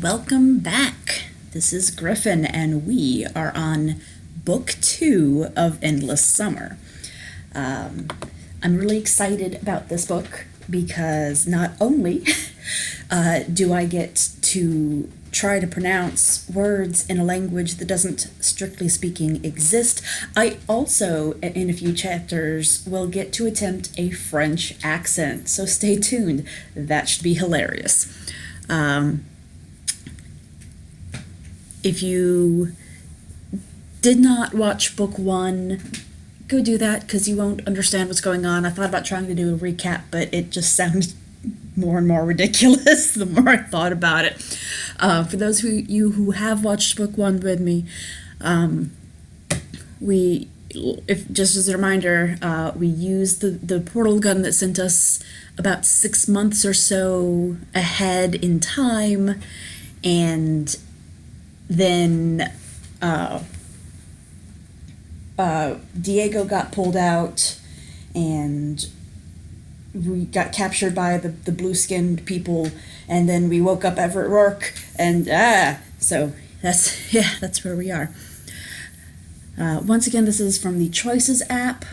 Welcome back. This is Griffin, and we are on Book 2 of Endless Summer. I'm really excited about this book because not only do I get to try to pronounce words in a language that doesn't, strictly speaking, exist, I also, in a few chapters, will get to attempt a French accent. So stay tuned. That should be hilarious. If you did not watch book 1, go do that because you won't understand what's going on. I thought about trying to do a recap, but it just sounded more and more ridiculous the more I thought about it. For those of you who have watched book 1 with me, just as a reminder, we used the portal gun that sent us about 6 months or so ahead in time, and then Diego got pulled out, and we got captured by the blue-skinned people, and then we woke up Everett Rourke, and so that's where we are. Once again, this is from the Choices app,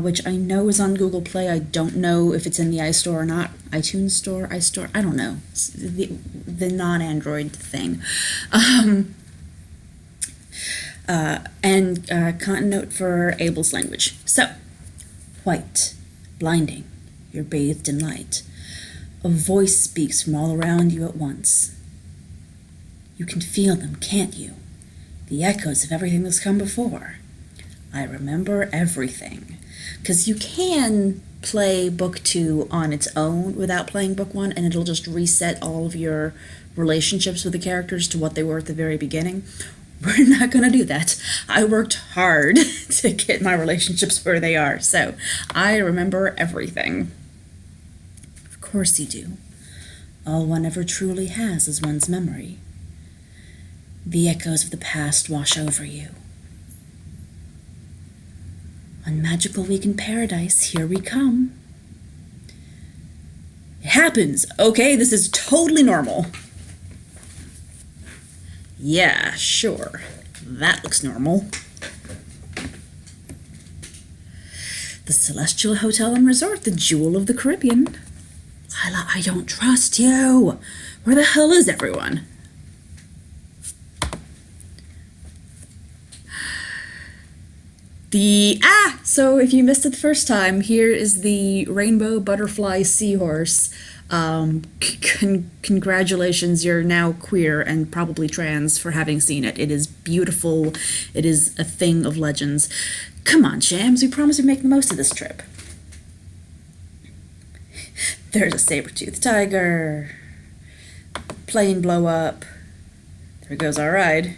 which I know is on Google Play. I don't know if it's in the iStore or not. iTunes Store, iStore, I don't know. It's the non-Android thing. And content note for Abel's language. So, white, blinding, you're bathed in light. A voice speaks from all around you at once. You can feel them, can't you? The echoes of everything that's come before. I remember everything. Because you can play book 2 on its own without playing book 1, and it'll just reset all of your relationships with the characters to what they were at the very beginning. We're not going to do that. I worked hard to get my relationships where they are, so I remember everything. Of course you do. All one ever truly has is one's memory. The echoes of the past wash over you. On magical week in paradise, here we come. It happens. Okay, this is totally normal. Yeah, sure. That looks normal. The Celestial Hotel and Resort, the jewel of the Caribbean. Lila, I don't trust you. Where the hell is everyone? So if you missed it the first time, here is the rainbow butterfly seahorse. Congratulations, you're now queer and probably trans for having seen it. It is beautiful. It is a thing of legends. Come on, Shams, we promised we'd make the most of this trip. There's a saber-toothed tiger. Plane blow up. There goes our ride.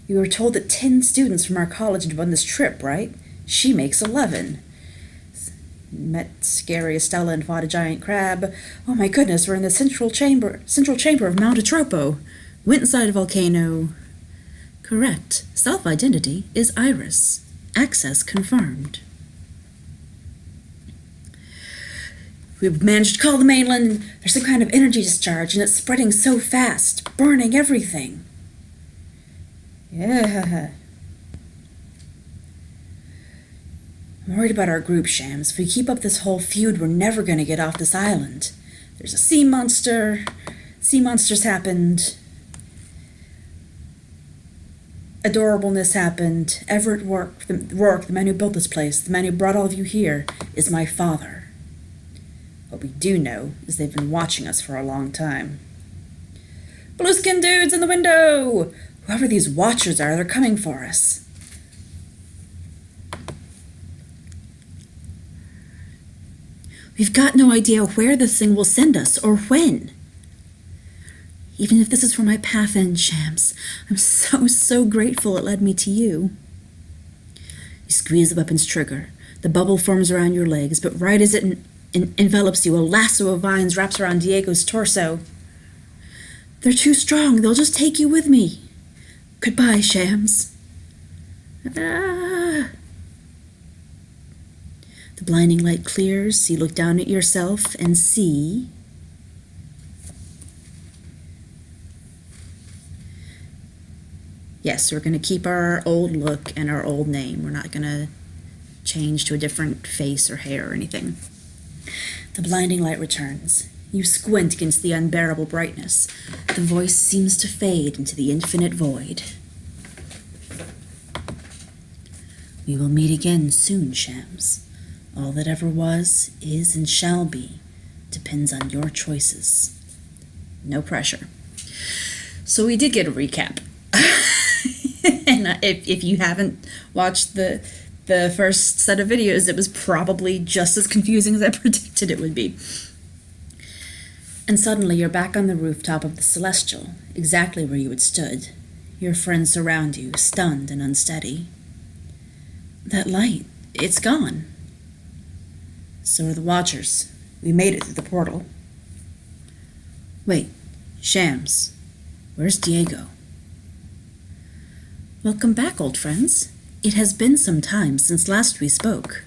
We were told that 10 students from our college had won this trip, right? She makes 11. Met scary Estella and fought a giant crab. Oh my goodness, we're in the central chamber of Mount Atropo. Went inside a volcano. Correct. Self-identity is Iris. Access confirmed. We've managed to call the mainland. There's some kind of energy discharge, and it's spreading so fast, burning everything. Yeah. I'm worried about our group, Shams. If we keep up this whole feud, we're never going to get off this island. There's a sea monster. Sea monsters happened. Adorableness happened. Everett Rourke, the man who built this place, the man who brought all of you here, is my father. What we do know is they've been watching us for a long time. Blue-skinned dudes in the window! Whoever these watchers are, they're coming for us. We've got no idea where this thing will send us or when. Even if this is for my path end, Shams, I'm so grateful it led me to you. You squeeze the weapon's trigger. The bubble forms around your legs, but right as it envelops you, a lasso of vines wraps around Diego's torso. They're too strong. They'll just take you with me. Goodbye, Shams. The blinding light clears, so you look down at yourself and see Yes, we're going to keep our old look and our old name. We're not going to change to a different face or hair or anything. The blinding light returns. You squint against the unbearable brightness. The voice seems to fade into the infinite void. We will meet again soon, Shams. All that ever was, is, and shall be depends on your choices. No pressure. So we did get a recap. And if you haven't watched the first set of videos, it was probably just as confusing as I predicted it would be. And suddenly you're back on the rooftop of the Celestial, exactly where you had stood. Your friends surround you, stunned and unsteady. That light, it's gone. So are the Watchers. We made it through the portal. Wait, Shams, where's Diego? Welcome back, old friends. It has been some time since last we spoke.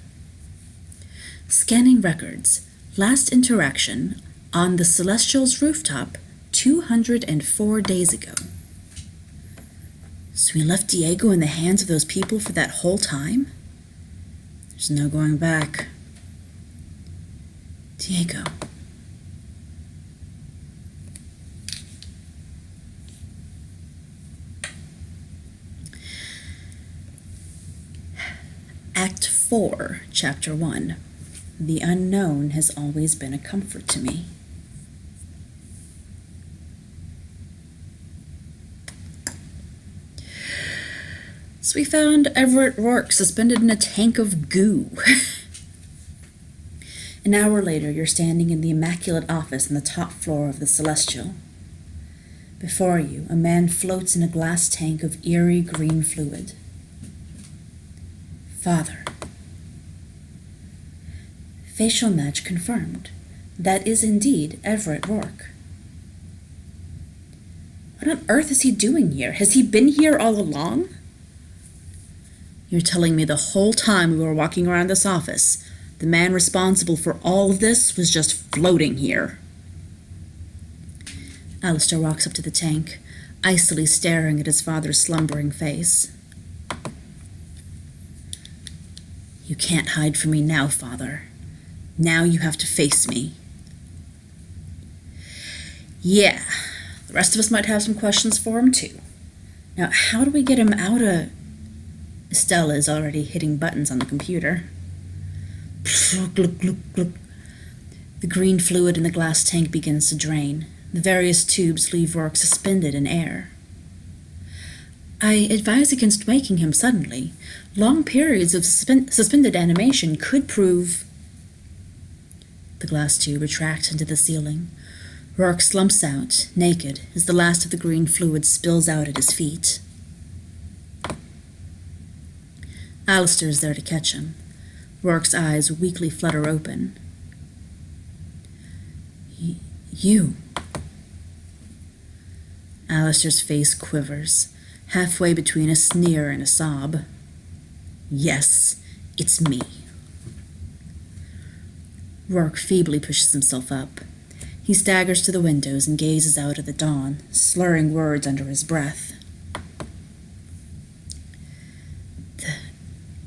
Scanning records. Last interaction on the Celestial's rooftop 204 days ago. So we left Diego in the hands of those people for that whole time? There's no going back. Diego. Act 4, Chapter 1. The unknown has always been a comfort to me. So we found Everett Rourke suspended in a tank of goo. An hour later, you're standing in the immaculate office on the top floor of the Celestial. Before you, a man floats in a glass tank of eerie green fluid. Father. Facial match confirmed. That is indeed Everett Rourke. What on earth is he doing here? Has he been here all along? You're telling me the whole time we were walking around this office, the man responsible for all of this was just floating here. Alistair walks up to the tank, icily staring at his father's slumbering face. You can't hide from me now, Father. Now you have to face me. Yeah, the rest of us might have some questions for him, too. Now, how do we get him out of... Estella is already hitting buttons on the computer. The green fluid in the glass tank begins to drain. The various tubes leave Rourke suspended in air. I advise against waking him suddenly. Long periods of suspended animation could prove... The glass tube retracts into the ceiling. Rourke slumps out, naked, as the last of the green fluid spills out at his feet. Alistair is there to catch him. Rourke's eyes weakly flutter open. You. Alistair's face quivers, halfway between a sneer and a sob. Yes, it's me. Rourke feebly pushes himself up. He staggers to the windows and gazes out at the dawn, slurring words under his breath. The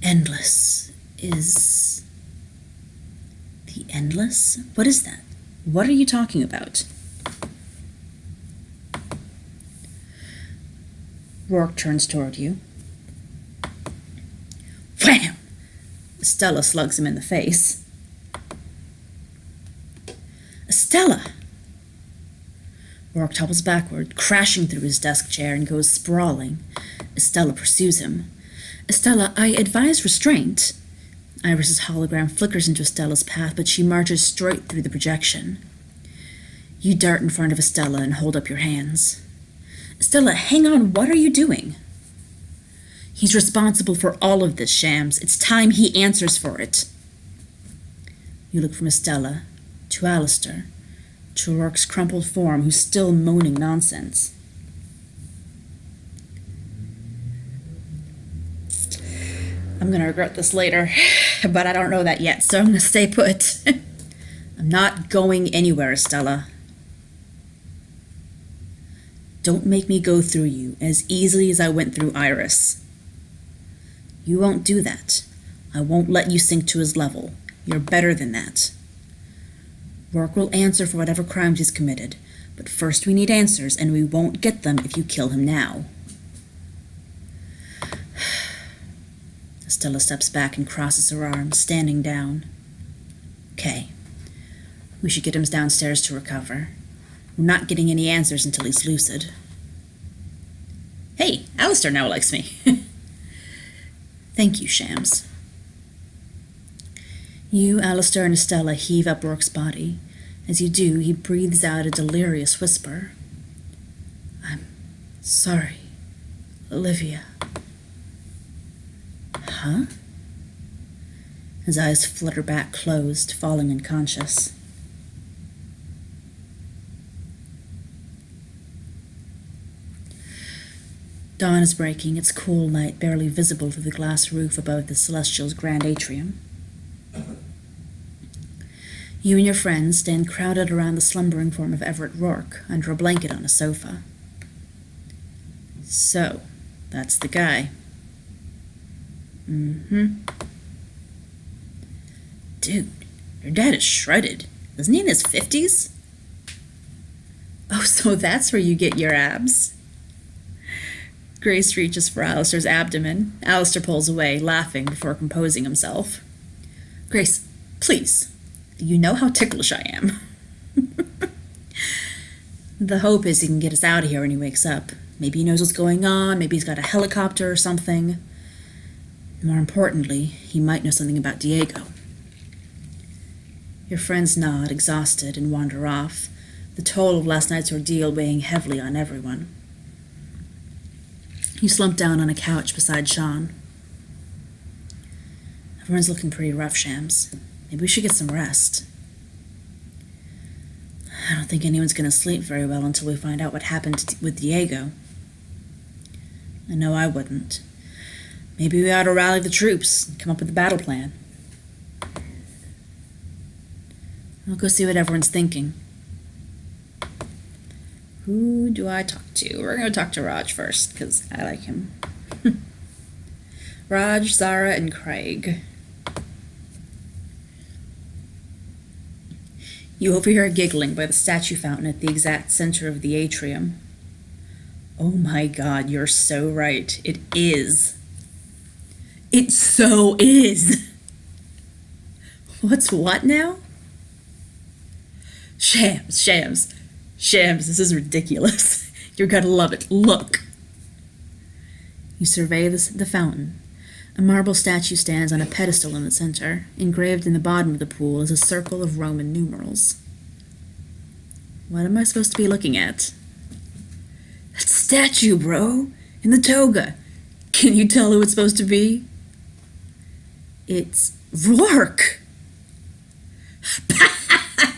endless is... The endless? What is that? What are you talking about? Rourke turns toward you. Wham! Estella slugs him in the face. Estella! Rourke topples backward, crashing through his desk chair, and goes sprawling. Estella pursues him. Estella, I advise restraint. Iris's hologram flickers into Estella's path, but she marches straight through the projection. You dart in front of Estella and hold up your hands. Estella, hang on, what are you doing? He's responsible for all of this, Shams. It's time he answers for it. You look from Estella to Alistair, to Rourke's crumpled form, who's still moaning nonsense. I'm going to regret this later, but I don't know that yet, so I'm going to stay put. I'm not going anywhere, Estella. Don't make me go through you as easily as I went through Iris. You won't do that. I won't let you sink to his level. You're better than that. Rourke will answer for whatever crimes he's committed, but first we need answers, and we won't get them if you kill him now. Estella steps back and crosses her arms, standing down. Okay. We should get him downstairs to recover. We're not getting any answers until he's lucid. Hey, Alistair now likes me. Thank you, Shams. You, Alistair, and Estella heave up Rourke's body. As you do, he breathes out a delirious whisper. I'm sorry, Olivia. Huh? His eyes flutter back closed, falling unconscious. Dawn is breaking, its cool light barely visible through the glass roof above the Celestial's grand atrium. You and your friends stand crowded around the slumbering form of Everett Rourke under a blanket on a sofa. So, that's the guy. Dude, your dad is shredded. Isn't he in his 50s? Oh, so that's where you get your abs. Grace reaches for Alistair's abdomen. Alistair pulls away, laughing before composing himself. Grace, please. You know how ticklish I am. The hope is he can get us out of here when he wakes up. Maybe he knows what's going on. Maybe he's got a helicopter or something. More importantly, he might know something about Diego. Your friends nod, exhausted, and wander off, the toll of last night's ordeal weighing heavily on everyone. You slump down on a couch beside Sean. Everyone's looking pretty rough, Shams. Maybe we should get some rest. I don't think anyone's going to sleep very well until we find out what happened with Diego. I know I wouldn't. Maybe we ought to rally the troops and come up with a battle plan. I'll go see what everyone's thinking. Who do I talk to? We're going to talk to Raj first, because I like him. Raj, Zara, and Craig. You overhear giggling by the statue fountain at the exact center of the atrium. Oh my God, you're so right. It is. It so is. What's what now? Shams, this is ridiculous. You're gonna love it. Look. You survey the fountain. A marble statue stands on a pedestal in the center. Engraved in the bottom of the pool is a circle of Roman numerals. What am I supposed to be looking at? That statue, bro! In the toga. Can you tell who it's supposed to be? It's Rourke!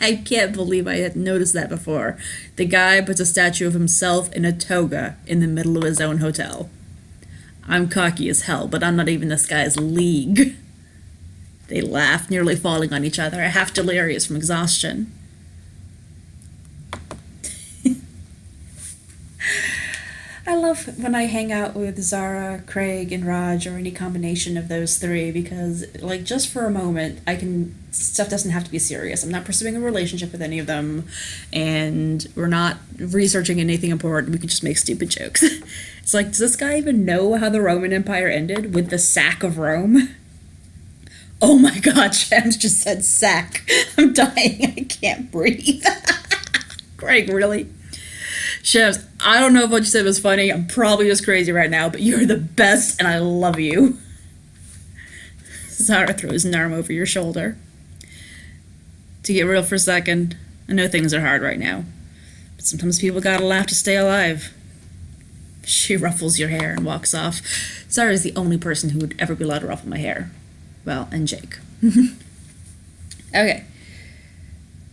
I can't believe I hadn't noticed that before. The guy puts a statue of himself in a toga in the middle of his own hotel. I'm cocky as hell, but I'm not even this guy's league. They laugh, nearly falling on each other, half delirious from exhaustion. I love when I hang out with Zara, Craig, and Raj, or any combination of those three, because, like, just for a moment, stuff doesn't have to be serious. I'm not pursuing a relationship with any of them, and we're not researching anything important. We can just make stupid jokes. It's like, does this guy even know how the Roman Empire ended? With the sack of Rome? Oh my God, Shams just said sack. I'm dying. I can't breathe. Craig, really? Shams, I don't know if what you said was funny. I'm probably just crazy right now, but you're the best and I love you. Zara throws an arm over your shoulder. To get real for a second, I know things are hard right now, but sometimes people gotta laugh to stay alive. She ruffles your hair and walks off. Zara is the only person who would ever be allowed to ruffle my hair. Well, and Jake. Okay.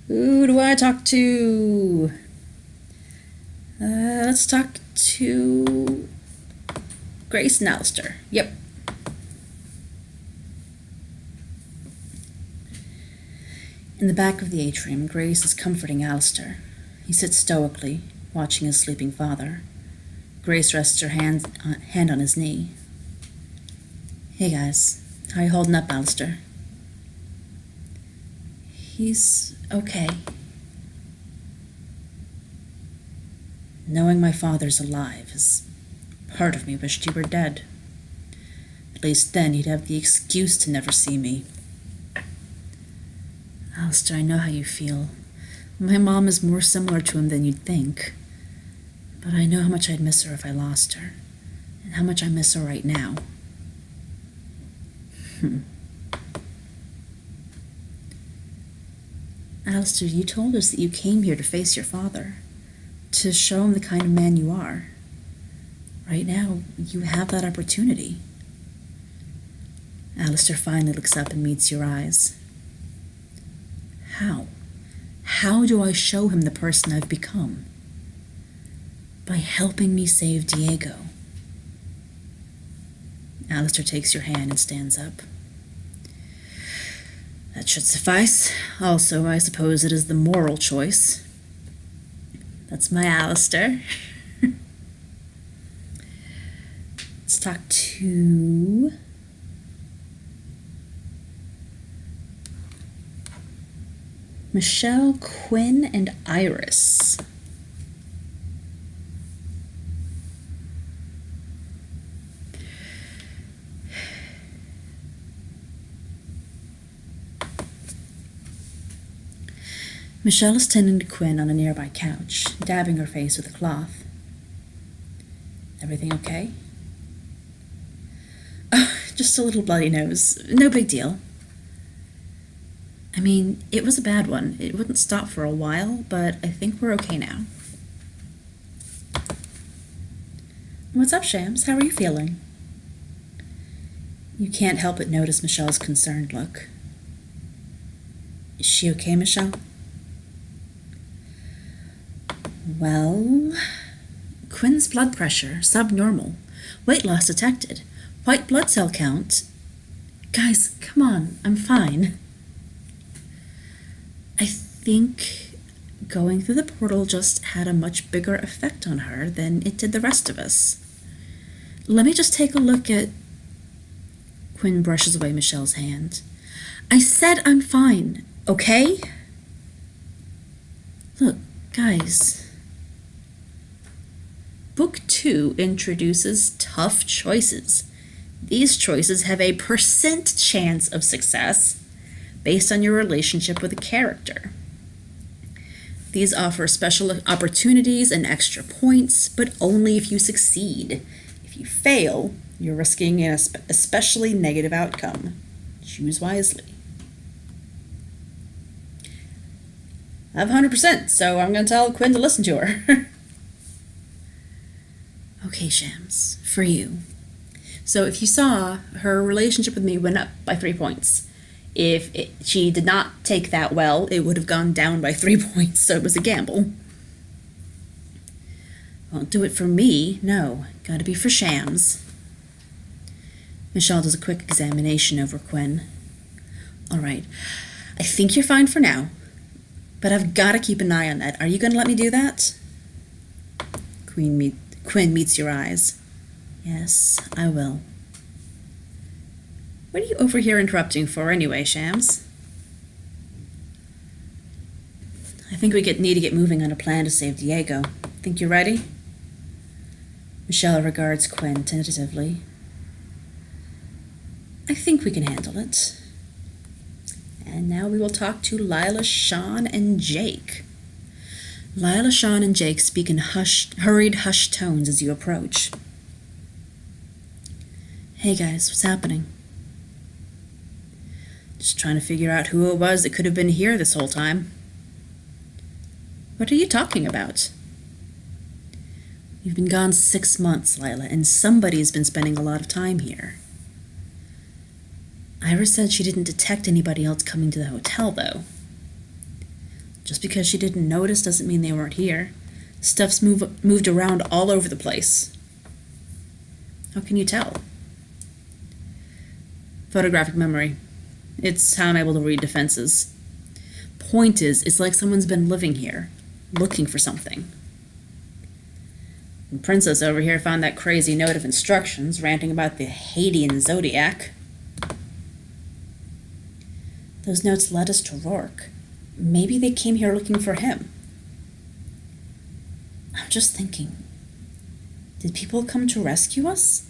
Who do I talk to? Let's talk to Grace and Alistair. Yep. In the back of the atrium, Grace is comforting Alistair. He sits stoically, watching his sleeping father. Grace rests her hand on his knee. Hey guys, how you holding up, Alistair? He's okay. Knowing my father's alive is part of me wished he were dead. At least then he'd have the excuse to never see me. Alistair, I know how you feel. My mom is more similar to him than you'd think. But I know how much I'd miss her if I lost her, and how much I miss her right now. Alistair, you told us that you came here to face your father, to show him the kind of man you are. Right now, you have that opportunity. Alistair finally looks up and meets your eyes. How? How do I show him the person I've become? By helping me save Diego. Alistair takes your hand and stands up. That should suffice. Also, I suppose it is the moral choice. That's my Alistair. Let's talk to Michelle, Quinn, and Iris. Michelle is tending to Quinn on a nearby couch, dabbing her face with a cloth. Everything okay? Oh, just a little bloody nose. No big deal. I mean, it was a bad one. It wouldn't stop for a while, but I think we're okay now. What's up, Shams? How are you feeling? You can't help but notice Michelle's concerned look. Is she okay, Michelle? Well, Quinn's blood pressure, subnormal. Weight loss detected. White blood cell count. Guys, come on, I'm fine. I think going through the portal just had a much bigger effect on her than it did the rest of us. Let me just take a look at... Quinn brushes away Michelle's hand. I said I'm fine, okay? Look, guys. Book 2 introduces tough choices. These choices have a % chance of success based on your relationship with a character. These offer special opportunities and extra points, but only if you succeed. If you fail, you're risking an especially negative outcome. Choose wisely. I have 100%, so I'm going to tell Quinn to listen to her. Okay, Shams, for you. So if you saw, her relationship with me went up by 3 points. If she did not take that well, it would have gone down by 3 points, so it was a gamble. Won't do it for me, no. Gotta be for Shams. Michelle does a quick examination over Quinn. All right, I think you're fine for now, but I've got to keep an eye on that. Are you going to let me do that? Quinn meets your eyes. Yes, I will. What are you over here interrupting for anyway, Shams? I think we need to get moving on a plan to save Diego. Think you're ready? Michelle regards Quinn tentatively. I think we can handle it. And now we will talk to Lila, Sean, and Jake. Lila, Sean, and Jake speak in hurried, hushed tones as you approach. Hey guys, what's happening? Just trying to figure out who it was that could have been here this whole time. What are you talking about? You've been gone 6 months, Lila, and somebody's been spending a lot of time here. Iris said she didn't detect anybody else coming to the hotel, though. Just because she didn't notice doesn't mean they weren't here. Stuff's moved around all over the place. How can you tell? Photographic memory. It's how I'm able to read defenses. Point is, it's like someone's been living here, looking for something. And Princess over here found that crazy note of instructions ranting about the Hadean zodiac. Those notes led us to Rourke. Maybe they came here looking for him. I'm just thinking, did people come to rescue us?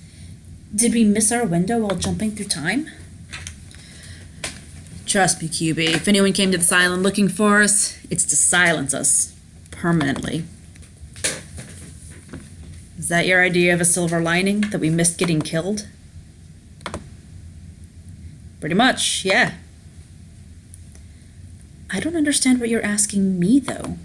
Did we miss our window while jumping through time? Trust me, QB, if anyone came to this island looking for us, it's to silence us. Permanently. Is that your idea of a silver lining, that we missed getting killed? Pretty much, yeah. I don't understand what you're asking me, though.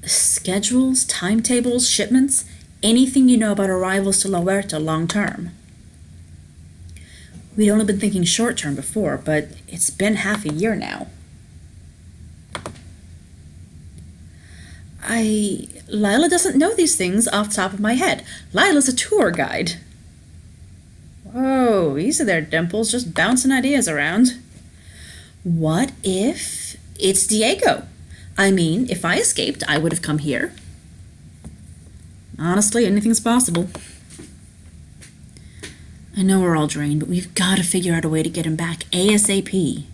Schedules, timetables, shipments, anything you know about arrivals to La Huerta long term. We'd only been thinking short term before, but it's been half a year now. Lila doesn't know these things off the top of my head. Lila's a tour guide. Whoa, easy there, Dimples, just bouncing ideas around. What if it's Diego? I mean, if I escaped, I would have come here. Honestly, anything's possible. I know we're all drained, but we've got to figure out a way to get him back ASAP.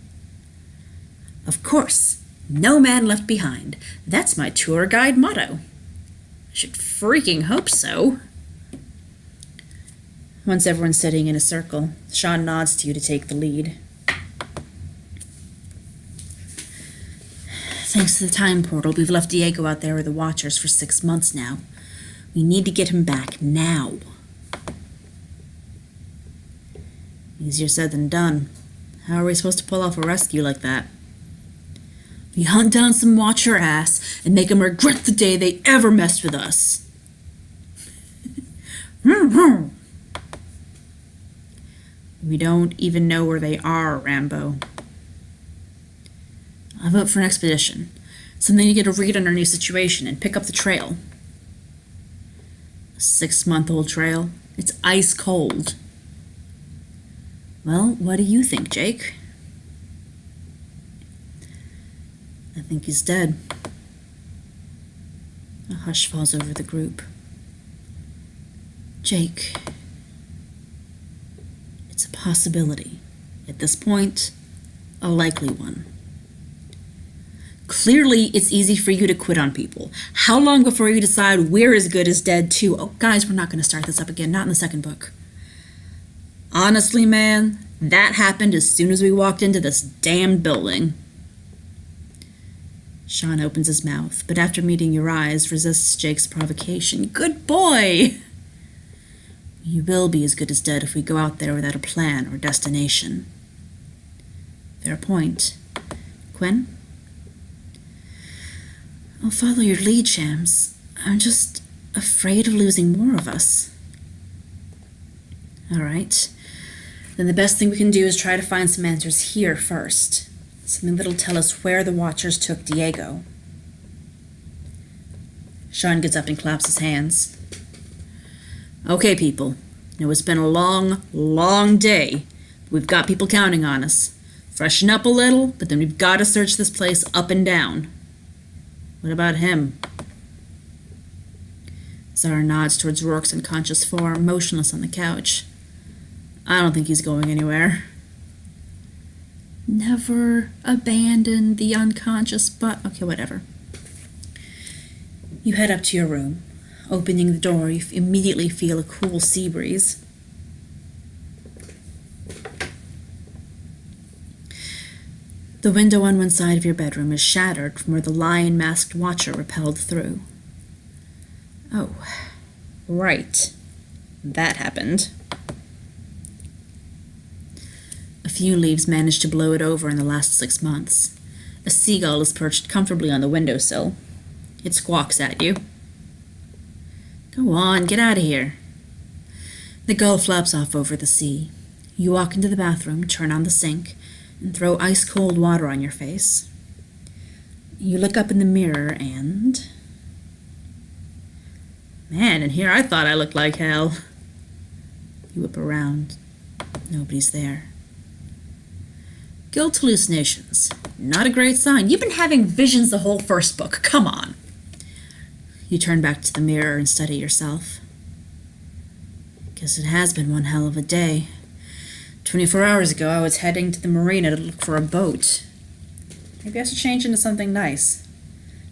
Of course, no man left behind. That's my tour guide motto. I should freaking hope so. Once everyone's sitting in a circle, Sean nods to you to take the lead. Thanks to the time portal, we've left Diego out there with the Watchers for 6 months now. We need to get him back now. Easier said than done. How are we supposed to pull off a rescue like that? We hunt down some Watcher ass and make them regret the day they ever messed with us. We don't even know where they are, Rambo. I vote for an expedition. Something to get a read on our new situation and pick up the trail. A 6-month-old trail. It's ice cold. Well, what do you think, Jake? I think he's dead. A hush falls over the group. Jake, it's a possibility. At this point, a likely one. Clearly, it's easy for you to quit on people. How long before you decide we're as good as dead too? Oh, guys, we're not going to start this up again. Not in the second book. Honestly, man, that happened as soon as we walked into this damned building. Sean opens his mouth, but after meeting your eyes, resists Jake's provocation. Good boy! You will be as good as dead if we go out there without a plan or destination. Fair point. Quinn? I'll follow your lead, Shams. I'm just afraid of losing more of us. All right. Then the best thing we can do is try to find some answers here first. Something that'll tell us where the Watchers took Diego. Sean gets up and claps his hands. Okay, people. Now it's been a long, long day. We've got people counting on us. Freshen up a little, but then we've got to search this place up and down. What about him? Zara nods towards Rourke's unconscious form, motionless on the couch. I don't think he's going anywhere. Never abandon the unconscious okay, whatever. You head up to your room. Opening the door, you immediately feel a cool sea breeze. The window on one side of your bedroom is shattered from where the lion-masked Watcher repelled through. Oh, right. That happened. A few leaves managed to blow it over in the last 6 months. A seagull is perched comfortably on the windowsill. It squawks at you. Go on, get out of here. The gull flaps off over the sea. You walk into the bathroom, turn on the sink, and throw ice-cold water on your face. You look up in the mirror and... Man, in here I thought I looked like hell. You whip around. Nobody's there. Guilt hallucinations. Not a great sign. You've been having visions the whole first book. Come on. You turn back to the mirror and study yourself. Guess it has been one hell of a day. 24 hours ago, I was heading to the marina to look for a boat. Maybe I should change into something nice.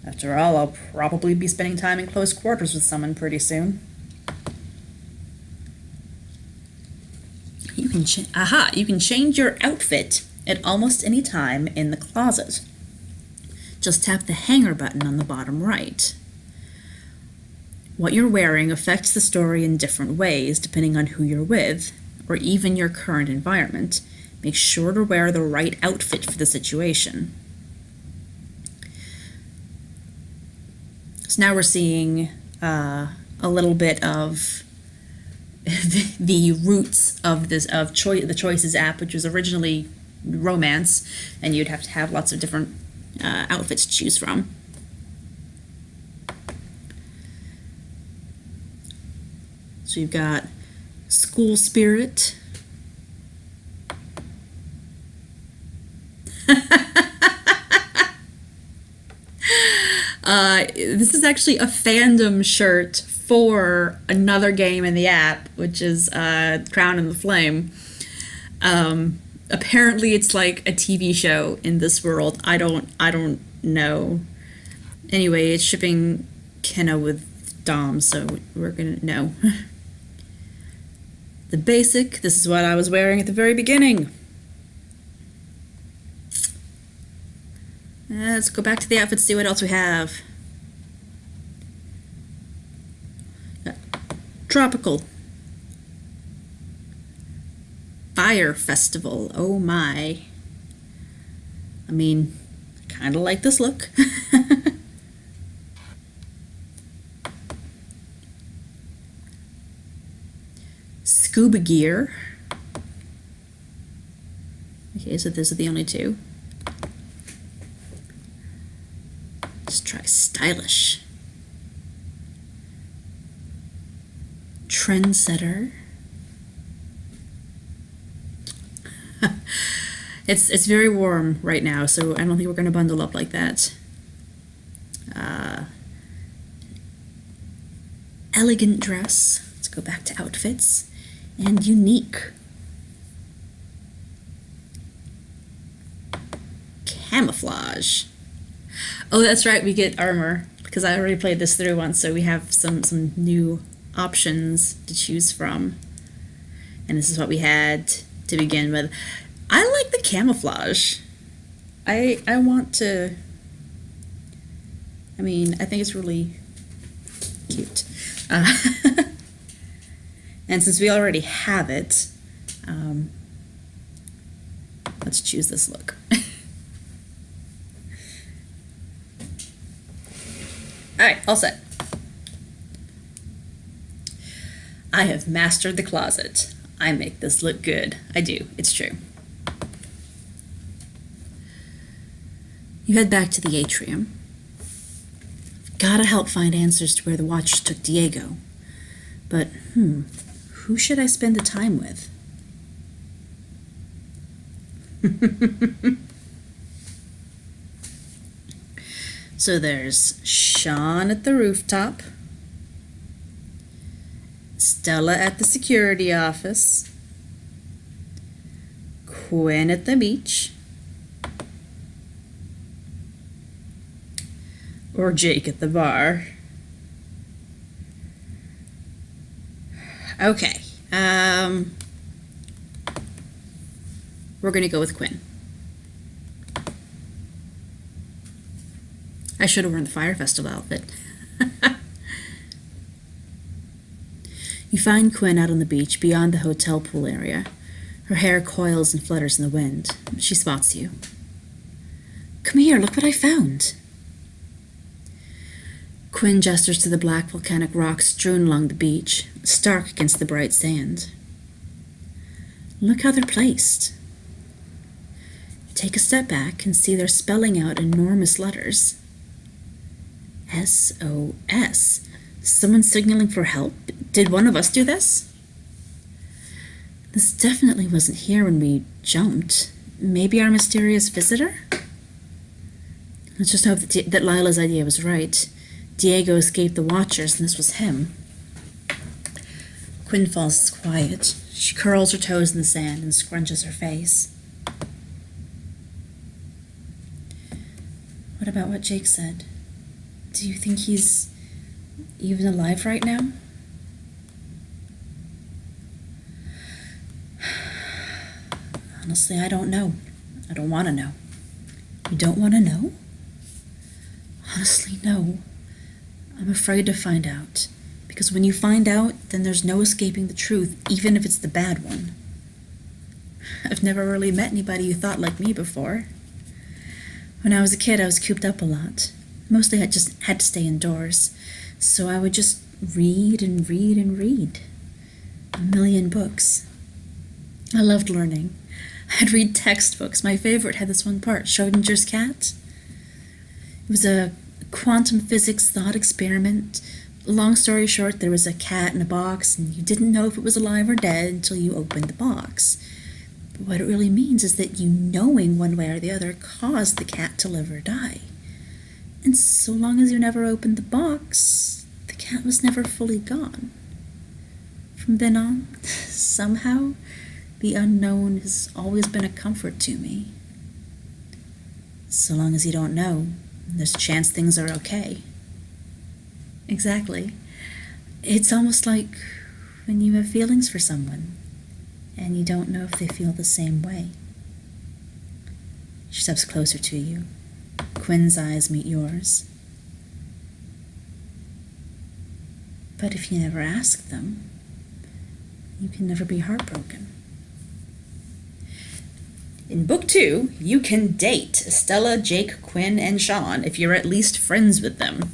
After all, I'll probably be spending time in close quarters with someone pretty soon. You can change your outfit at almost any time in the closet. Just tap the hanger button on the bottom right. What you're wearing affects the story in different ways depending on who you're with, or even your current environment. Make sure to wear the right outfit for the situation. So now we're seeing a little bit of the roots of the Choices app, which was originally romance, and you'd have to have lots of different outfits to choose from. So you've got school spirit. This is actually a fandom shirt for another game in the app, which is Crown and the Flame. Apparently it's like a TV show in this world. I don't know. Anyway, it's shipping Kenna with Dom, so we're gonna know. The basic, this is what I was wearing at the very beginning. Let's go back to the outfits, see what else we have. Tropical. Fire Festival, oh my. I mean, I kind of like this look. Scuba gear. Okay, so those are the only two. Let's try stylish. Trendsetter. It's very warm right now, so I don't think we're going to bundle up like that. Elegant dress. Let's go back to outfits. And unique. Camouflage. Oh, that's right, we get armor, because I already played this through once, so we have some new options to choose from. And this is what we had to begin with. I like the camouflage. I want to... I mean, I think it's really cute. And since we already have it, let's choose this look. Alright, all set. I have mastered the closet. I make this look good. I do, it's true. You head back to the atrium. Gotta help find answers to where the watch took Diego. But, who should I spend the time with? So there's Sean at the rooftop, Stella at the security office, Quinn at the beach, or Jake at the bar. Okay, we're gonna go with Quinn. I should have worn the Fire Festival outfit. You find Quinn out on the beach beyond the hotel pool area. Her hair coils and flutters in the wind. She spots you. Come here, look what I found. Quinn gestures to the black volcanic rocks strewn along the beach, stark against the bright sand. Look how they're placed. Take a step back and see they're spelling out enormous letters. SOS. Someone signaling for help? Did one of us do this? This definitely wasn't here when we jumped. Maybe our mysterious visitor? Let's just hope that Lila's idea was right. Diego escaped the Watchers, and this was him. Quinn falls quiet. She curls her toes in the sand and scrunches her face. What about what Jake said? Do you think he's even alive right now? Honestly, I don't know. I don't want to know. You don't want to know? Honestly, no. I'm afraid to find out. Because when you find out, then there's no escaping the truth, even if it's the bad one. I've never really met anybody who thought like me before. When I was a kid, I was cooped up a lot. Mostly I just had to stay indoors. So I would just read and read and read. A million books. I loved learning. I'd read textbooks. My favorite had this one part, Schrodinger's cat. It was a quantum physics thought experiment. Long story short, there was a cat in a box, and you didn't know if it was alive or dead until you opened the box. But what it really means is that you knowing one way or the other caused the cat to live or die. And so long as you never opened the box, the cat was never fully gone. From then on, somehow, the unknown has always been a comfort to me. So long as you don't know, there's a chance things are okay. Exactly. It's almost like when you have feelings for someone, and you don't know if they feel the same way. She steps closer to you. Quinn's eyes meet yours. But if you never ask them, you can never be heartbroken. In Book 2, you can date Stella, Jake, Quinn, and Sean if you're at least friends with them.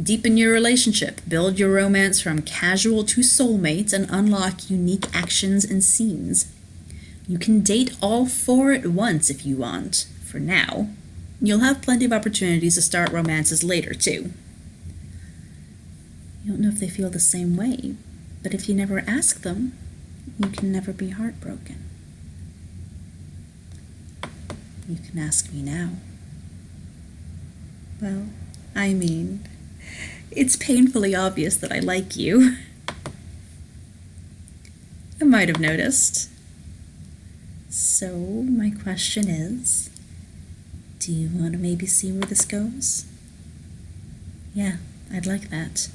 Deepen your relationship, build your romance from casual to soulmates, and unlock unique actions and scenes. You can date all 4 at once if you want, for now. You'll have plenty of opportunities to start romances later, too. You don't know if they feel the same way, but if you never ask them, you can never be heartbroken. You can ask me now. Well, I mean, it's painfully obvious that I like you. I might have noticed. So, my question is, do you want to maybe see where this goes? Yeah, I'd like that.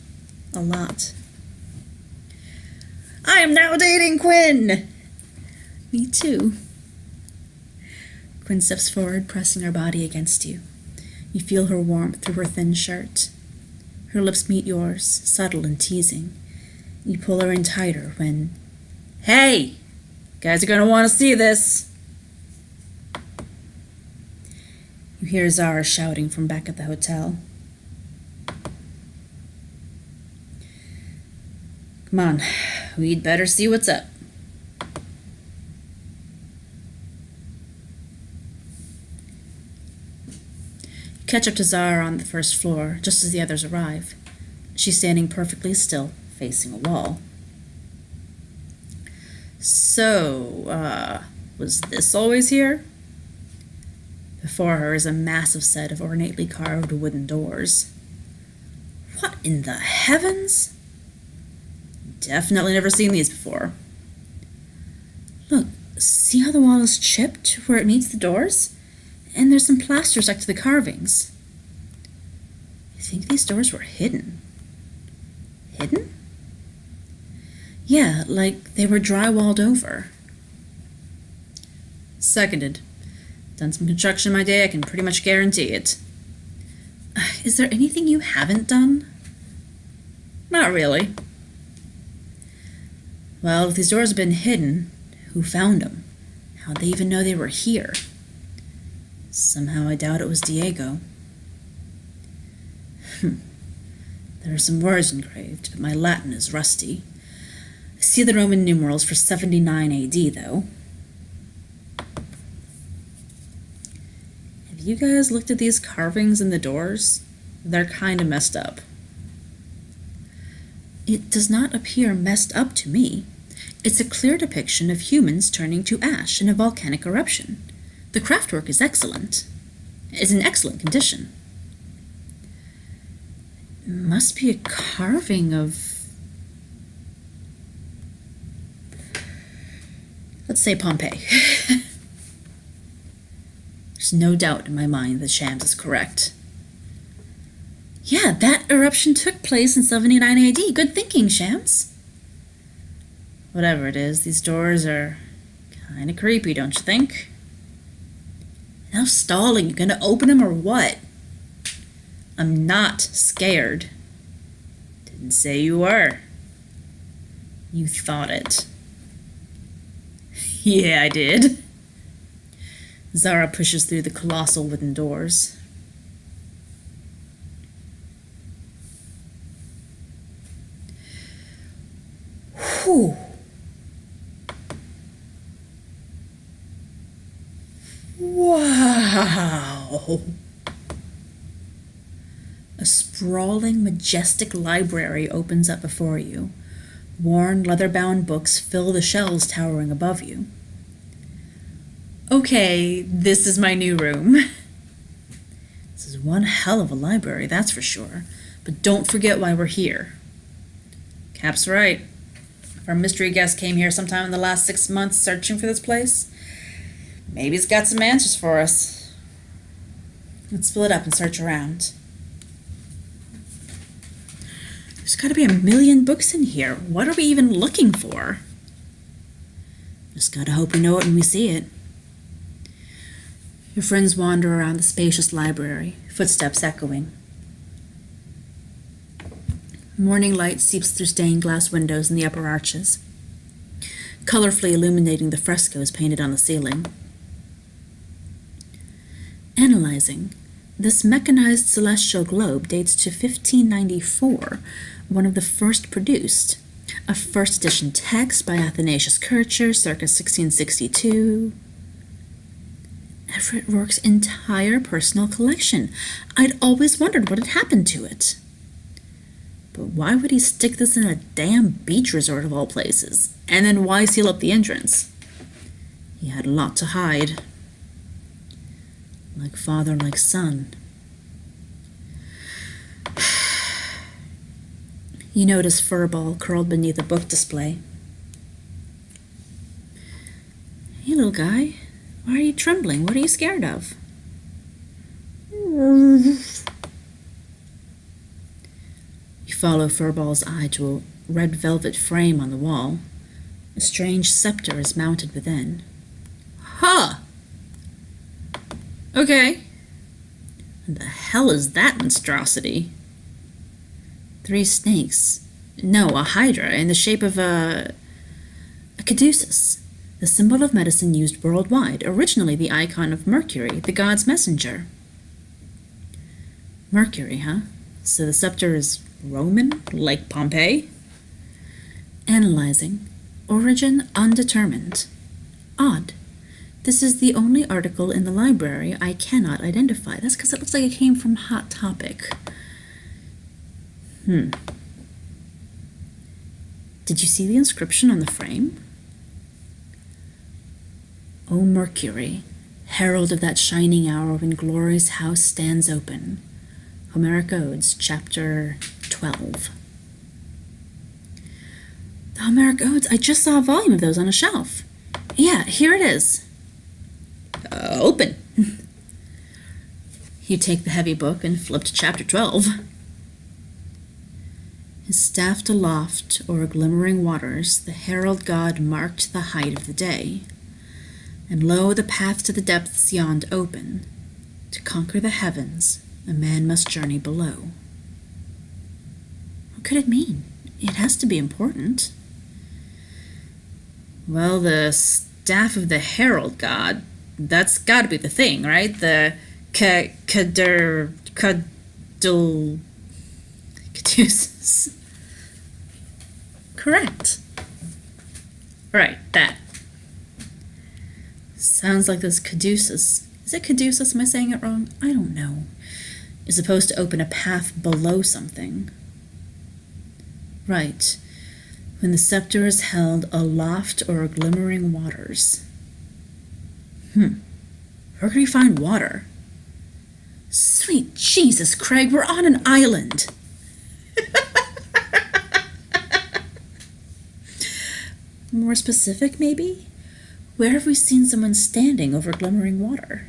A lot. I am now dating Quinn! Me too. Quinn steps forward, pressing her body against you. You feel her warmth through her thin shirt. Her lips meet yours, subtle and teasing. You pull her in tighter when, "Hey! Guys are gonna want to see this!" You hear Zara shouting from back at the hotel. Come on, we'd better see what's up. You catch up to Zara on the first floor, just as the others arrive. She's standing perfectly still, facing a wall. So, was this always here? Before her is a massive set of ornately carved wooden doors. What in the heavens? Definitely never seen these before. Look, see how the wall is chipped where it meets the doors? And there's some plaster stuck to the carvings. I think these doors were hidden. Hidden? Yeah, like they were drywalled over. Seconded. Done some construction in my day, I can pretty much guarantee it. Is there anything you haven't done? Not really. Well, if these doors have been hidden, who found them? How'd they even know they were here? Somehow I doubt it was Diego. There are some words engraved, but my Latin is rusty. I see the Roman numerals for 79 AD, though. Have you guys looked at these carvings in the doors? They're kind of messed up. It does not appear messed up to me. It's a clear depiction of humans turning to ash in a volcanic eruption. The craftwork is excellent. It's in excellent condition. Must be a carving of, let's say, Pompeii. There's no doubt in my mind that Shams is correct. Yeah, that eruption took place in 79 AD. Good thinking, Shams. Whatever it is, these doors are kind of creepy, don't you think? Enough stalling. You gonna open them or what? I'm not scared. Didn't say you were. You thought it. Yeah, I did. Zara pushes through the colossal wooden doors. Whew. Wow. A sprawling, majestic library opens up before you. Worn, leather-bound books fill the shelves towering above you. Okay, this is my new room. This is one hell of a library, that's for sure. But don't forget why we're here. Cap's right. If our mystery guest came here sometime in the last 6 months searching for this place, maybe he's got some answers for us. Let's split up and search around. There's got to be 1,000,000 books in here. What are we even looking for? Just gotta hope we know it when we see it. Your friends wander around the spacious library, footsteps echoing. Morning light seeps through stained glass windows in the upper arches, colorfully illuminating the frescoes painted on the ceiling. Analyzing, this mechanized celestial globe dates to 1594, one of the first produced. A first edition text by Athanasius Kircher, circa 1662. Everett Rourke's entire personal collection. I'd always wondered what had happened to it. But why would he stick this in a damn beach resort of all places? And then why seal up the entrance? He had a lot to hide. Like father, like son. You notice Furball curled beneath a book display. Hey, little guy. Why are you trembling? What are you scared of? You follow Furball's eye to a red velvet frame on the wall. A strange scepter is mounted within. Huh! Okay. What the hell is that monstrosity? 3 snakes. No, a hydra in the shape of a caduceus, the symbol of medicine used worldwide, originally the icon of Mercury, the god's messenger. Mercury, huh? So the scepter is Roman, like Pompeii? Analyzing. Origin undetermined. Odd. This is the only article in the library I cannot identify. That's because it looks like it came from Hot Topic. Did you see the inscription on the frame? O Mercury, herald of that shining hour when glory's house stands open. Homeric Odes, chapter 12. The Homeric Odes, I just saw a volume of those on a shelf. Yeah, here it is. Open. You take the heavy book and flip to chapter 12. His staffed aloft o'er glimmering waters, the herald god marked the height of the day. And lo, the path to the depths yawned open. To conquer the heavens, a man must journey below. What could it mean? It has to be important. Well, the staff of the herald god, that's got to be the thing, right? The caduceus. Correct. Right, that. Sounds like this caduceus. Is it caduceus? Am I saying it wrong? I don't know. Is supposed to open a path below something. Right. When the scepter is held aloft or glimmering waters. Where can we find water? Sweet Jesus, Craig, we're on an island. More specific, maybe? Where have we seen someone standing over glimmering water?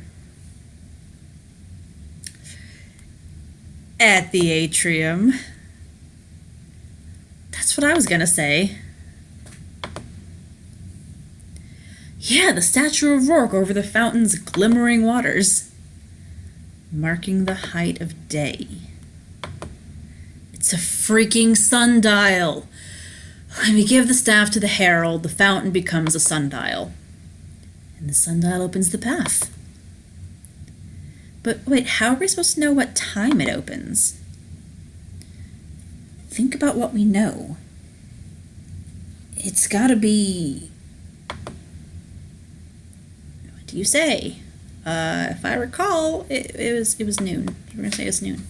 At the atrium. That's what I was gonna say. Yeah, the statue of Rourke over the fountain's glimmering waters, marking the height of day. It's a freaking sundial. When we give the staff to the herald, the fountain becomes a sundial. And the sundial opens the path. But wait, how are we supposed to know what time it opens? Think about what we know. It's gotta be... What do you say? If I recall, it was noon. We're gonna say it's noon.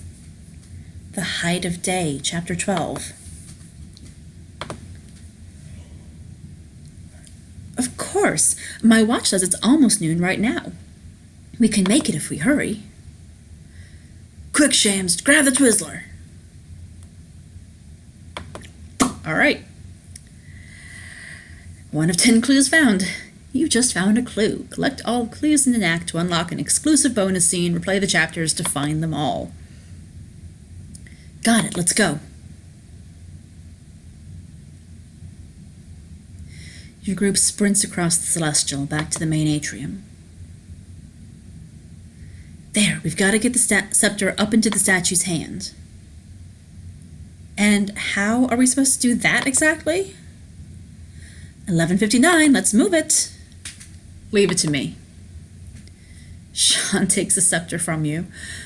The height of day, chapter 12. Of course. My watch says it's almost noon right now. We can make it if we hurry. Quick, Shams, grab the Twizzler. All right. 1 of 10 clues found. You just found a clue. Collect all clues in an act to unlock an exclusive bonus scene. Replay the chapters to find them all. Got it, let's go. Your group sprints across the Celestial back to the main atrium. There, we've got to get the scepter up into the statue's hand. And how are we supposed to do that exactly? 11:59, let's move it. Leave it to me. Sean takes the scepter from you.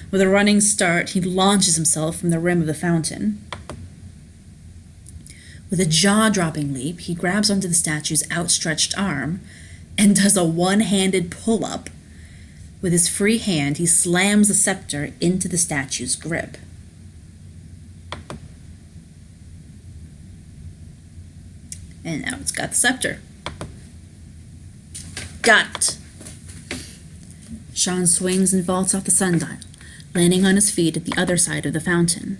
With a running start, he launches himself from the rim of the fountain. With a jaw-dropping leap, he grabs onto the statue's outstretched arm and does a one-handed pull-up. With his free hand, he slams the scepter into the statue's grip. And now it's got the scepter. Got it. Sean swings and vaults off the sundial, landing on his feet at the other side of the fountain.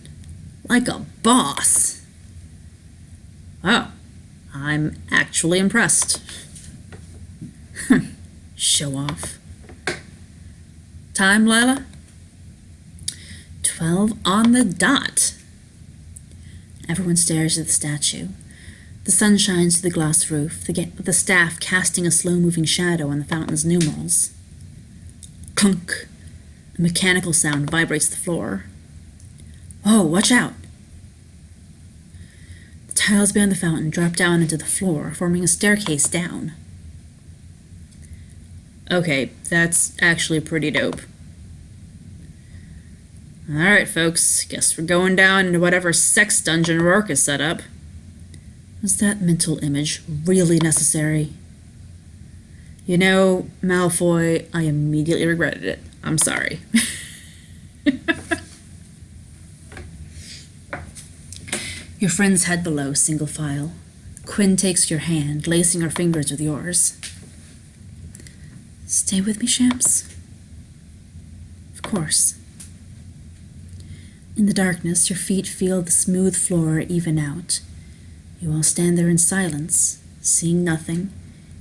Like a boss. Wow, I'm actually impressed. Show off. Time, Lila? 12 on the dot. Everyone stares at the statue. The sun shines through the glass roof, the staff casting a slow-moving shadow on the fountain's numerals. Clunk! A mechanical sound vibrates the floor. Oh, watch out! The tiles beyond the fountain drop down into the floor, forming a staircase down. Okay, that's actually pretty dope. Alright, folks, guess we're going down into whatever sex dungeon Rourke has set up. Was that mental image really necessary? You know, Malfoy, I immediately regretted it. I'm sorry. Your friends head below, single file. Quinn takes your hand, lacing her fingers with yours. Stay with me, Shams? Of course. In the darkness, your feet feel the smooth floor even out. You all stand there in silence, seeing nothing,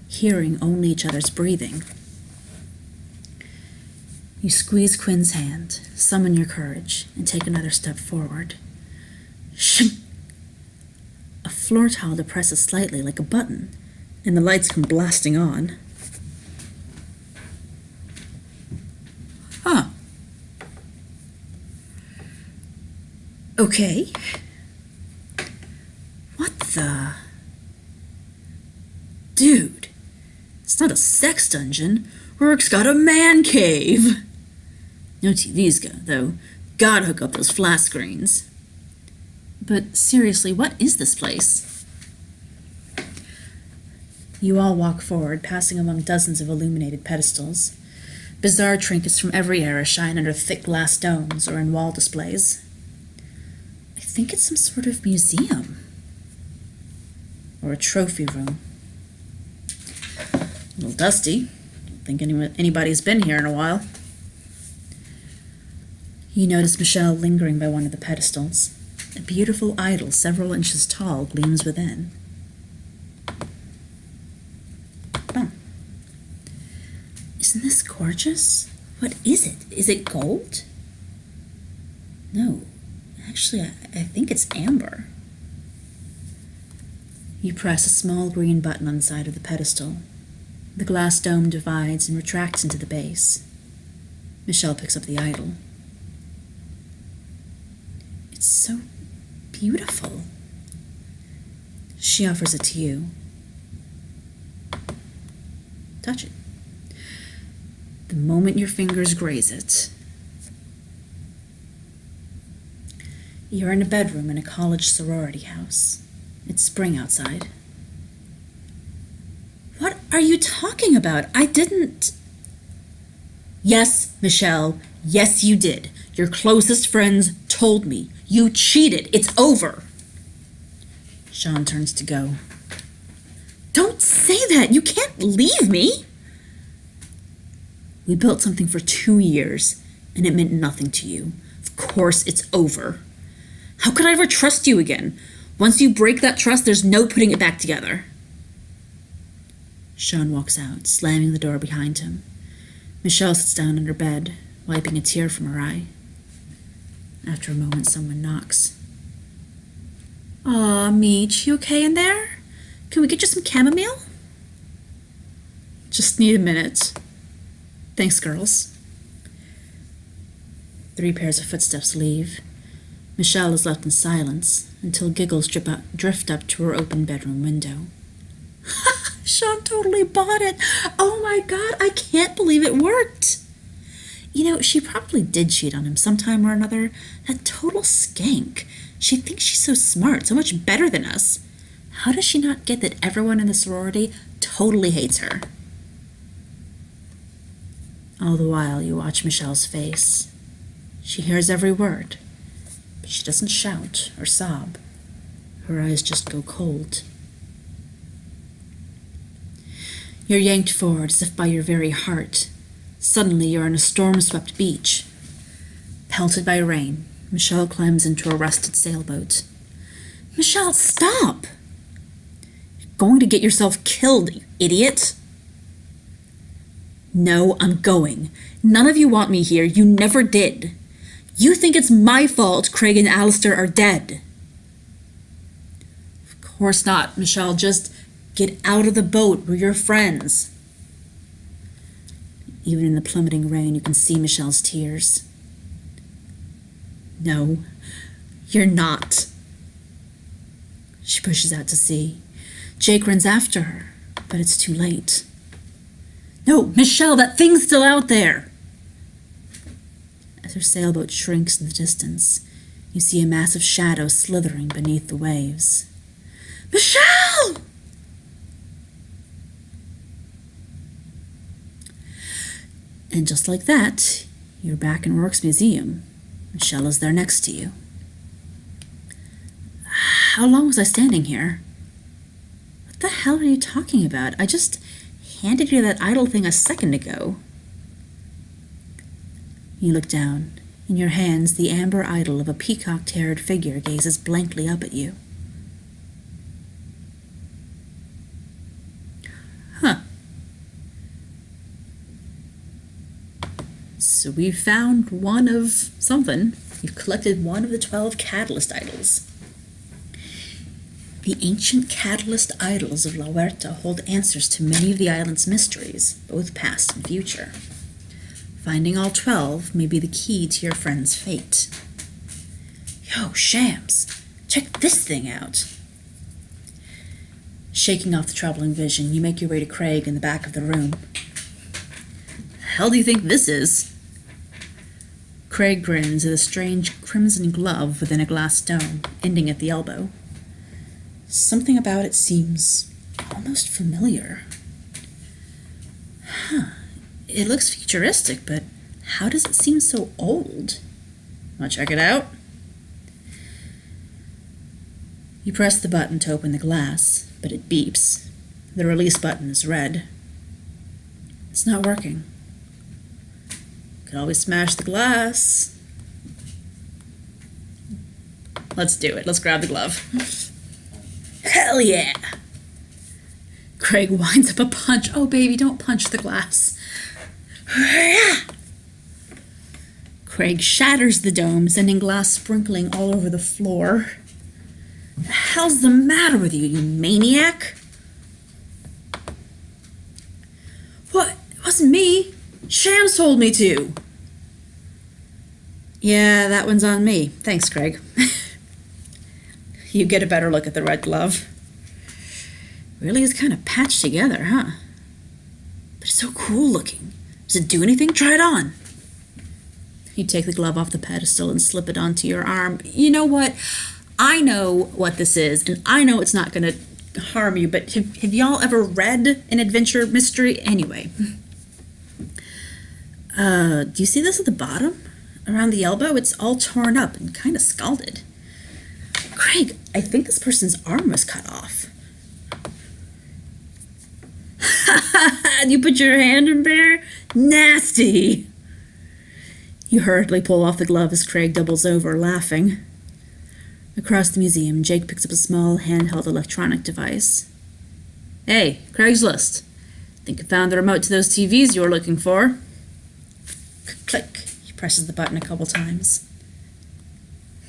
hearing only each other's breathing. You squeeze Quinn's hand, summon your courage, and take another step forward. Shh! A floor tile depresses slightly like a button, and the lights come blasting on. Huh. Okay. What the? Dude, it's not a sex dungeon. Rourke's got a man cave. No TVs, though. Gotta hook up those flat screens. But seriously, what is this place? You all walk forward, passing among dozens of illuminated pedestals. Bizarre trinkets from every era shine under thick glass domes or in wall displays. I think it's some sort of museum. Or a trophy room. A little dusty. Don't think anybody's been here in a while. You notice Michelle lingering by one of the pedestals. A beautiful idol several inches tall gleams within. gorgeous? What is it? Is it gold? No, actually, I think it's amber. You press a small green button on the side of the pedestal. The glass dome divides and retracts into the base. Michelle picks up the idol. It's so beautiful. She offers it to you. Touch it. The moment your fingers graze it, you're in a bedroom in a college sorority house. It's spring outside. What are you talking about? I didn't... Yes, Michelle. Yes, you did. Your closest friends told me. You cheated. It's over. Sean turns to go. Don't say that. You can't leave me. We built something for 2 years, and it meant nothing to you. Of course it's over. How could I ever trust you again? Once you break that trust, there's no putting it back together. Sean walks out, slamming the door behind him. Michelle sits down on her bed, wiping a tear from her eye. After a moment, someone knocks. Aw, Meech, you okay in there? Can we get you some chamomile? Just need a minute. Thanks, girls. 3 pairs of footsteps leave. Michelle is left in silence until giggles drift up to her open bedroom window. Sean totally bought it. Oh my God, I can't believe it worked. You know, she probably did cheat on him sometime or another. That total skank. She thinks she's so smart, so much better than us. How does she not get that everyone in the sorority totally hates her? All the while, you watch Michelle's face. She hears every word, but she doesn't shout or sob. Her eyes just go cold. You're yanked forward as if by your very heart. Suddenly, you're on a storm-swept beach. Pelted by rain, Michelle climbs into a rusted sailboat. Michelle, stop! You're going to get yourself killed, you idiot! No, I'm going. None of you want me here. You never did. You think it's my fault Craig and Alistair are dead. Of course not, Michelle. Just get out of the boat. We're your friends. Even in the plummeting rain, you can see Michelle's tears. No, you're not. She pushes out to sea. Jake runs after her, but it's too late. No, Michelle, that thing's still out there. As her sailboat shrinks in the distance, you see a massive shadow slithering beneath the waves. Michelle! And just like that, you're back in Rourke's museum. Michelle is there next to you. How long was I standing here? What the hell are you talking about? I just handed you that idol thing a second ago. You look down. In your hands, the amber idol of a peacock-haired figure gazes blankly up at you. Huh. So we've found one of something. You've collected one of the 12 catalyst idols. The ancient catalyst idols of La Huerta hold answers to many of the island's mysteries, both past and future. Finding all 12 may be the key to your friend's fate. Yo, Shams, check this thing out. Shaking off the troubling vision, you make your way to Craig in the back of the room. The hell do you think this is? Craig grins at a strange crimson glove within a glass dome, ending at the elbow. Something about it seems almost familiar. Huh. It looks futuristic, but how does it seem so old? Want to check it out? You press the button to open the glass, but it beeps. The release button is red. It's not working. Could always smash the glass. Let's do it. Let's grab the glove. Hell yeah! Craig winds up a punch. Oh, baby, don't punch the glass. Craig shatters the dome, sending glass sprinkling all over the floor. The hell's the matter with you, you maniac? What? It wasn't me. Shams told me to. Yeah, that one's on me. Thanks, Craig. You get a better look at the red glove. Really is kind of patched together, huh? But it's so cool looking. Does it do anything? Try it on. You take the glove off the pedestal and slip it onto your arm. You know what? I know what this is, and I know it's not going to harm you, but have y'all ever read an adventure mystery? Anyway. Do you see this at the bottom? Around the elbow? It's all torn up and kind of scalded. Craig, I think this person's arm was cut off. You put your hand in there? Nasty! You hurriedly pull off the glove as Craig doubles over, laughing. Across the museum, Jake picks up a small, handheld electronic device. Hey, Craigslist. Think I found the remote to those TVs you were looking for. Click. He presses the button a couple times.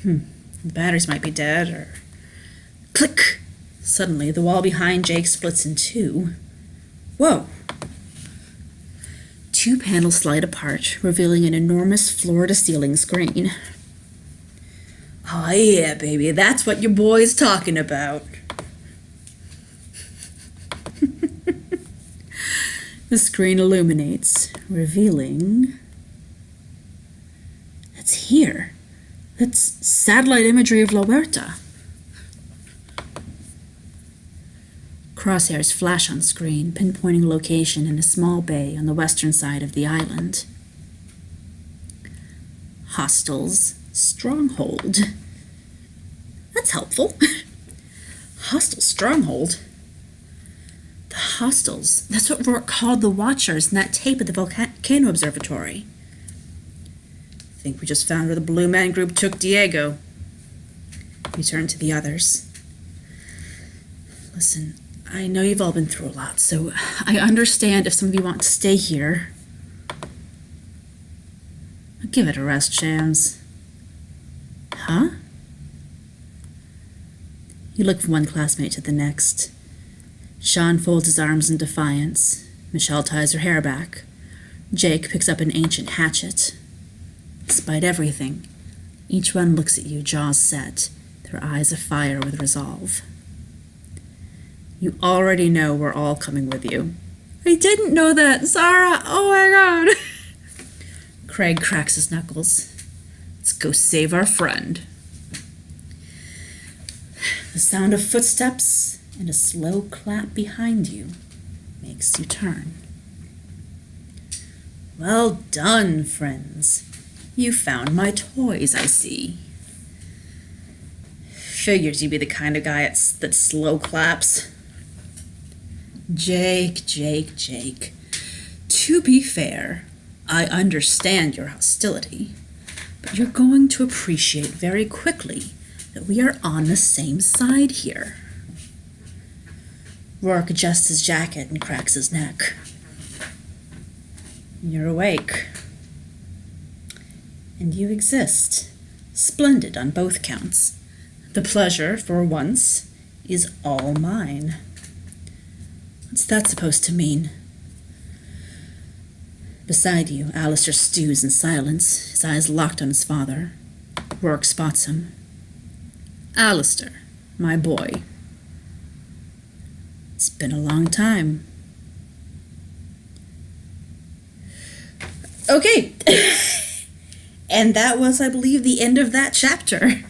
The batteries might be dead, or... Click! Suddenly, the wall behind Jake splits in two. Whoa! Two panels slide apart, revealing an enormous floor-to-ceiling screen. Oh yeah, baby, that's what your boy's talking about. The screen illuminates, revealing... That's here. That's satellite imagery of La Huerta. Crosshairs flash on screen, pinpointing location in a small bay on the western side of the island. Hostels stronghold. That's helpful. Hostile stronghold? The Hostels. That's what Rourke called the Watchers in that tape at the Volcano Observatory. I think we just found where the Blue Man Group took Diego. We turn to the others. Listen, I know you've all been through a lot, so I understand if some of you want to stay here. Give it a rest, Shams. Huh? You look from one classmate to the next. Sean folds his arms in defiance. Michelle ties her hair back. Jake picks up an ancient hatchet. Despite everything, each one looks at you, jaws set, their eyes afire with resolve. You already know we're all coming with you. I didn't know that, Zara! Oh my god! Craig cracks his knuckles. Let's go save our friend. The sound of footsteps and a slow clap behind you makes you turn. Well done, friends. You found my toys, I see. Figures you'd be the kind of guy that slow claps. Jake. To be fair, I understand your hostility, but you're going to appreciate very quickly that we are on the same side here. Rourke adjusts his jacket and cracks his neck. You're awake. And you exist. Splendid on both counts. The pleasure, for once, is all mine. What's that supposed to mean? Beside you, Alistair stews in silence, his eyes locked on his father. Rourke spots him. Alistair, my boy. It's been a long time. Okay. And that was, I believe, the end of that chapter.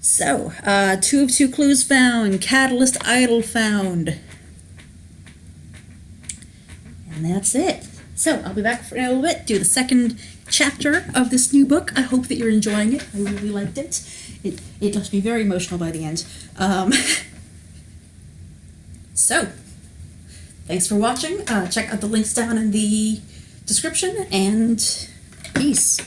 So, 2 of 2 clues found, Catalyst Idol found. And that's it. So, I'll be back for a little bit, do the second chapter of this new book. I hope that you're enjoying it. I really liked it. It left me very emotional by the end. So, thanks for watching. Check out the links down in the description, and peace.